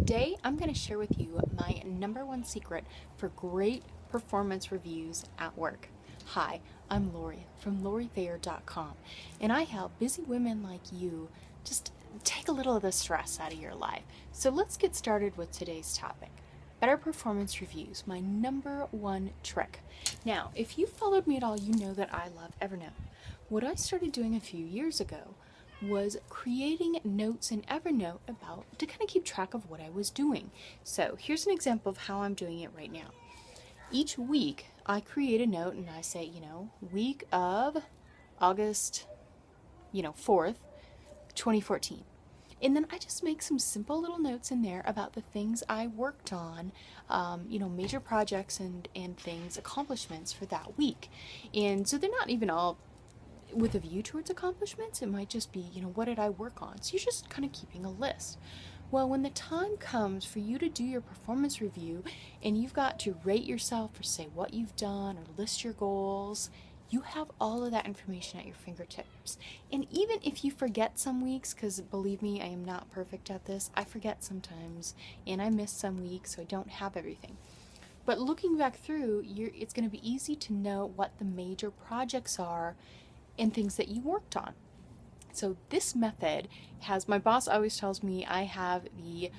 Today, I'm going to share with you my number one secret for great performance reviews at work. Hi, I'm Lori from LoriThayer.com, and I help busy women like you just take a little of the stress out of your life. So let's get started with today's topic. Better performance reviews, my number one trick. Now, if you followed me at all, you know that I love Evernote. What I started doing a few years ago was creating notes in Evernote about to kind of keep track of what I was doing. So here's an example of how I'm doing it right now. Each week I create a note and I say, week of August, 4th, 2014. And then I just make some simple little notes in there about the things I worked on, major projects and things, accomplishments for that week. And so they're not even all with a view towards accomplishments. It might just be, what did I work on? So you're just kind of keeping a list. Well, when the time comes for you to do your performance review and you've got to rate yourself or say what you've done or list your goals, you have all of that information at your fingertips. And even if you forget some weeks, because believe me, I am not perfect at this, I forget sometimes and I miss some weeks, so I don't have everything. But looking back through, it's going to be easy to know what the major projects are and things that you worked on. So this method my boss always tells me I have the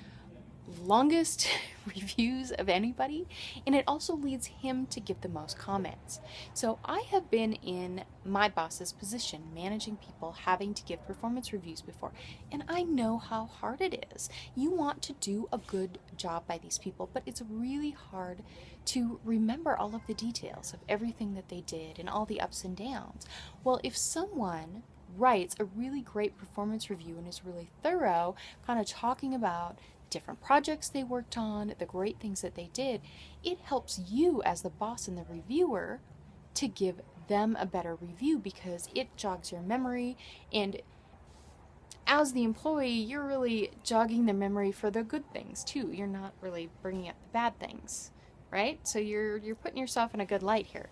longest reviews of anybody, and it also leads him to give the most comments. So I have been in my boss's position, managing people, having to give performance reviews before, and I know how hard it is. You want to do a good job by these people, but it's really hard to remember all of the details of everything that they did and all the ups and downs. Well, if someone writes a really great performance review and is really thorough, kind of talking about different projects they worked on, the great things that they did, it helps you as the boss and the reviewer to give them a better review because it jogs your memory, and as the employee, you're really jogging their memory for the good things too. You're not really bringing up the bad things, right? So you're putting yourself in a good light here.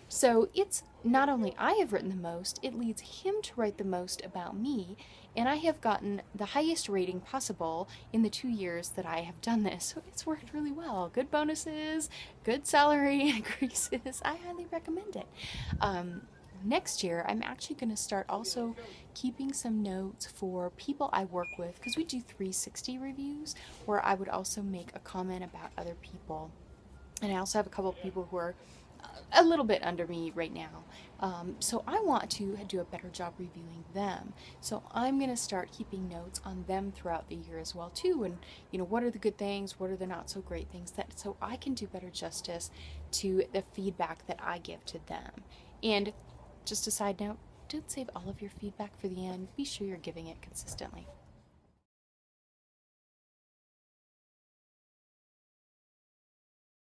So it's not only I have written the most, it leads him to write the most about me, and I have gotten the highest rating possible in the 2 years that I have done this. So it's worked really well. Good bonuses, good salary increases. I highly recommend it. Next year, I'm actually going to start also keeping some notes for people I work with, because we do 360 reviews where I would also make a comment about other people. And I also have a couple of people who are a little bit under me right now. So I want to do a better job reviewing them. So I'm going to start keeping notes on them throughout the year as well too. And what are the good things? What are the not so great things? So I can do better justice to the feedback that I give to them. And just a side note, don't save all of your feedback for the end. Be sure you're giving it consistently.